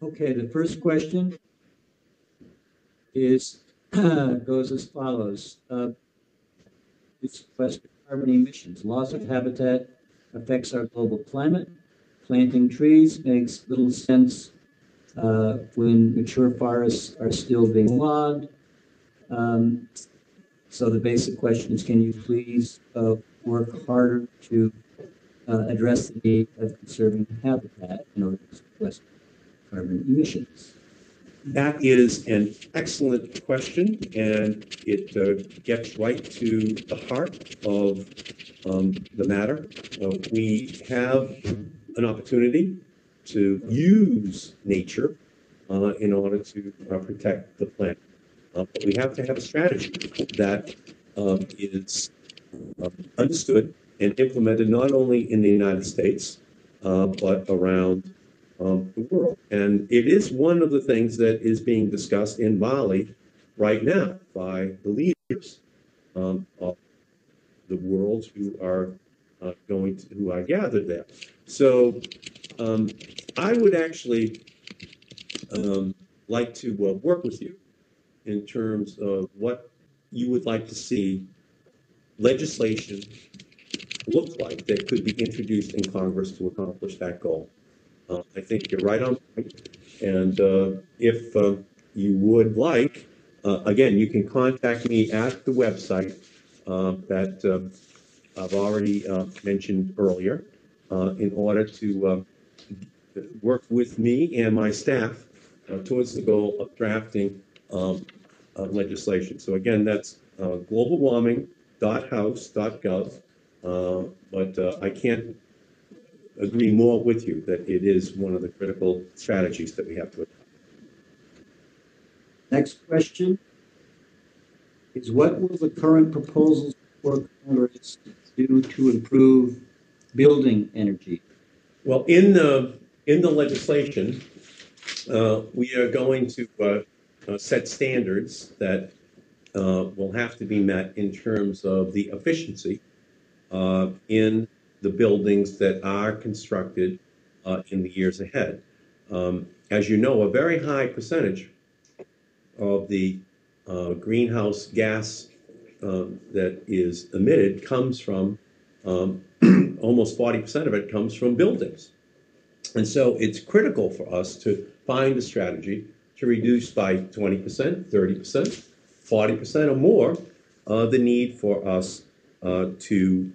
Okay, the first question is goes as follows. It's sequester carbon emissions. Loss of habitat affects our global climate. Planting trees makes little sense when mature forests are still being logged. Um, so the basic question is, can you please work harder to address the need of conserving habitat in order to sequester carbon emissions? That is an excellent question, and it gets right to the heart of the matter. We have an opportunity to use nature in order to protect the planet. But we have to have a strategy that is understood and implemented not only in the United States, but around the world. And it is one of the things that is being discussed in Bali right now by the leaders of the world who are who are gathered there. So I would actually like to work with you in terms of what you would like to see legislation look like that could be introduced in Congress to accomplish that goal. I think you're right on point. And if you would like, again, you can contact me at the website that I've already mentioned earlier in order to work with me and my staff towards the goal of drafting legislation. So again, that's globalwarming.house.gov. But I can't agree more with you that it is one of the critical strategies that we have to adopt. Next question is, what will the current proposals for Congress do to improve building energy? Well, in the legislation, we are going to set standards that will have to be met in terms of the efficiency in the buildings that are constructed in the years ahead. As you know, a very high percentage of the greenhouse gas that is emitted comes from almost 40% of it comes from buildings. And so it's critical for us to find a strategy to reduce by 20%, 30%, 40% or more the need for us to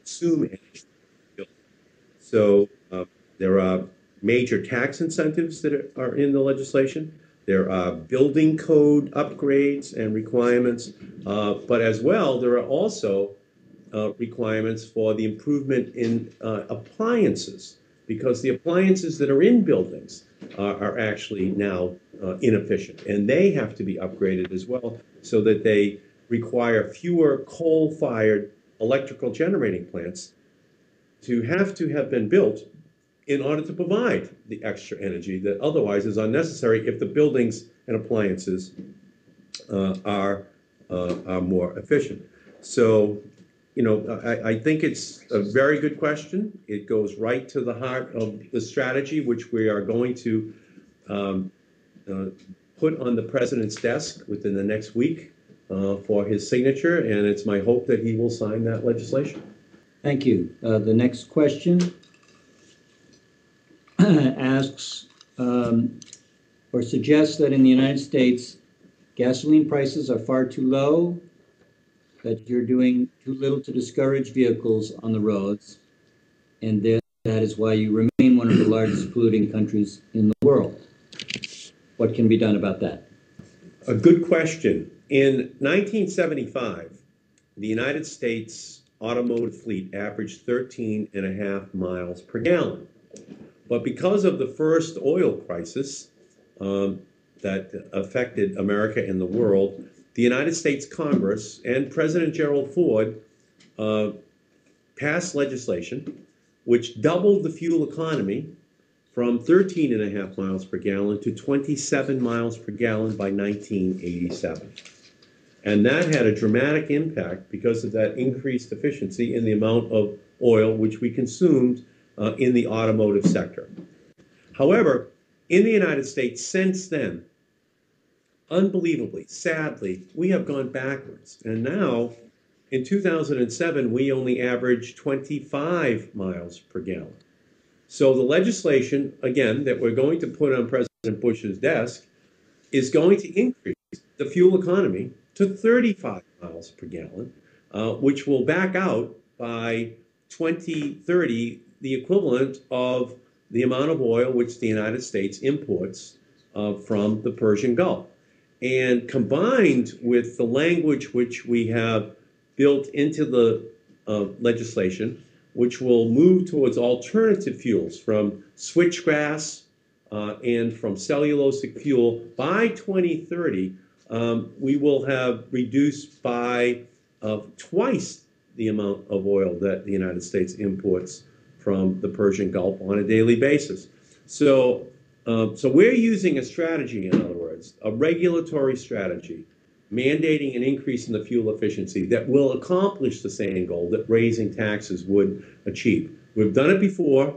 consume energy. So there are major tax incentives that are in the legislation. There are building code upgrades and requirements, but as well, there are also requirements for the improvement in appliances, because the appliances that are in buildings are actually now inefficient, and they have to be upgraded as well so that they require fewer coal-fired electrical generating plants to have been built in order to provide the extra energy that otherwise is unnecessary if the buildings and appliances are more efficient. So, you know, I think it's a very good question. It goes right to the heart of the strategy, which we are going to put on the president's desk within the next week for his signature, and it's my hope that he will sign that legislation. Thank you. The next question asks or suggests that in the United States, gasoline prices are far too low, that you're doing too little to discourage vehicles on the roads, and that is why you remain one of the largest polluting countries in the world. What can be done about that? A good question. In 1975, the United States automotive fleet averaged 13.5 miles per gallon. But because of the first oil crisis that affected America and the world, the United States Congress and President Gerald Ford passed legislation which doubled the fuel economy from 13.5 miles per gallon to 27 miles per gallon by 1987. And that had a dramatic impact because of that increased efficiency in the amount of oil which we consumed in the automotive sector. However, in the United States since then, unbelievably, sadly, we have gone backwards. And now, in 2007, we only averaged 25 miles per gallon. So the legislation, again, that we're going to put on President Bush's desk is going to increase the fuel economy to 35 miles per gallon, which will back out by 2030 the equivalent of the amount of oil which the United States imports from the Persian Gulf. And combined with the language which we have built into the legislation, which will move towards alternative fuels from switchgrass and from cellulosic fuel, by 2030, we will have reduced by twice the amount of oil that the United States imports from the Persian Gulf on a daily basis. So we're using a strategy, in other words, a regulatory strategy, mandating an increase in the fuel efficiency that will accomplish the same goal that raising taxes would achieve. We've done it before.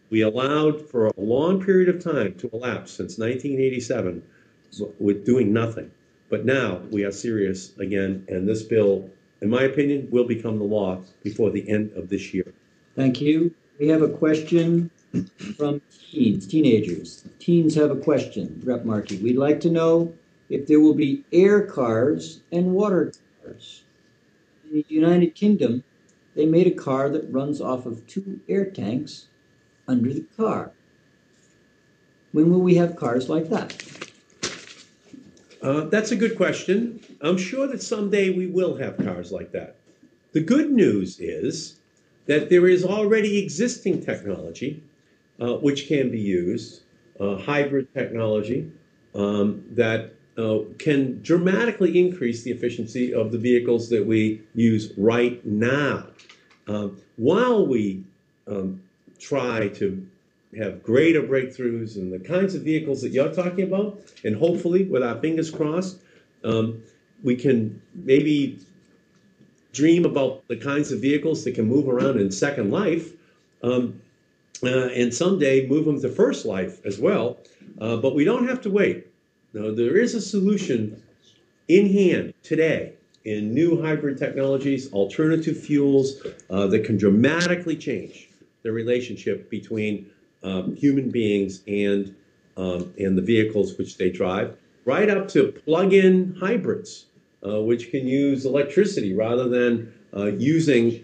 We allowed for a long period of time to elapse since 1987 with doing nothing. But now we are serious again, and this bill, in my opinion, will become the law before the end of this year. Thank you. We have a question from teenagers. Teens have a question, Rep. Markey. We'd like to know if there will be air cars and water cars. In the United Kingdom, they made a car that runs off of 2 air tanks under the car. When will we have cars like that? That's a good question. I'm sure that someday we will have cars like that. The good news is that there is already existing technology which can be used, hybrid technology, that can dramatically increase the efficiency of the vehicles that we use right now. While we try to have greater breakthroughs in the kinds of vehicles that you're talking about, and hopefully, with our fingers crossed, we can maybe dream about the kinds of vehicles that can move around in second life, and someday move them to first life as well. But we don't have to wait. Now, there is a solution in hand today in new hybrid technologies, alternative fuels that can dramatically change the relationship between human beings and the vehicles which they drive, right up to plug-in hybrids, which can use electricity rather than using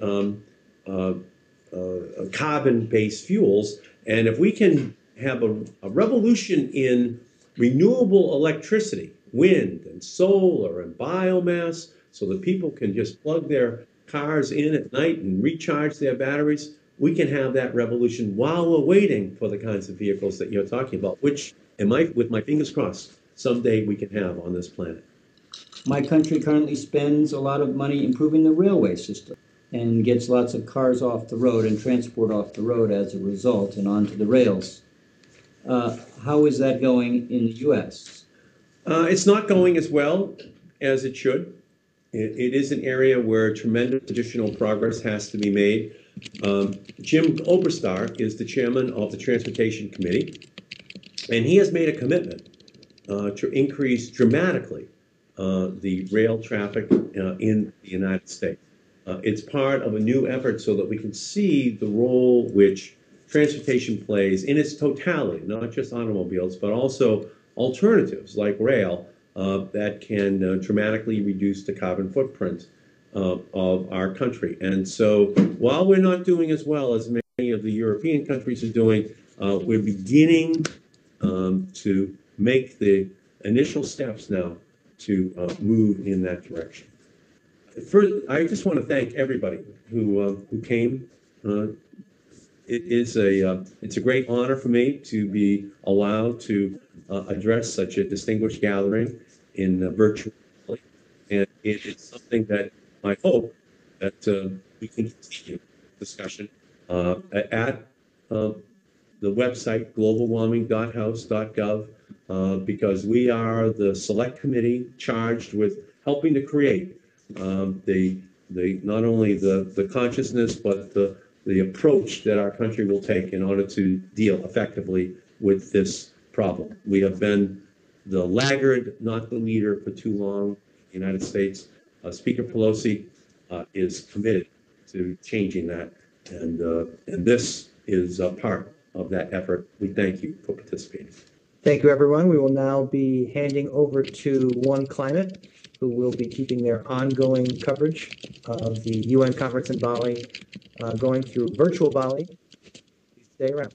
carbon-based fuels. And if we can have a revolution in renewable electricity, wind and solar and biomass, so that people can just plug their cars in at night and recharge their batteries, we can have that revolution while we're waiting for the kinds of vehicles that you're talking about, which, with my fingers crossed, someday we can have on this planet. My country currently spends a lot of money improving the railway system and gets lots of cars off the road and transport off the road as a result and onto the rails. How is that going in the U.S.? It's not going as well as it should. It is an area where tremendous additional progress has to be made. Jim Oberstar is the chairman of the Transportation Committee, and he has made a commitment to increase dramatically the rail traffic in the United States. It's part of a new effort so that we can see the role which transportation plays in its totality, not just automobiles, but also alternatives like rail that can dramatically reduce the carbon footprint of our country. And so while we're not doing as well as many of the European countries are doing, we're beginning to make the initial steps now to move in that direction. First, I just want to thank everybody who came. It's a great honor for me to be allowed to address such a distinguished gathering in virtual, and it is something that I hope that we can continue discussion at the website globalwarming.house.gov because we are the select committee charged with helping to create not only the consciousness but the approach that our country will take in order to deal effectively with this problem. We have been the laggard, not the leader, for too long in the United States. Speaker Pelosi is committed to changing that, and this is a part of that effort. We thank you for participating. Thank you, everyone. We will now be handing over to OneClimate, who will be keeping their ongoing coverage of the UN conference in Bali, going through virtual Bali. Please stay around.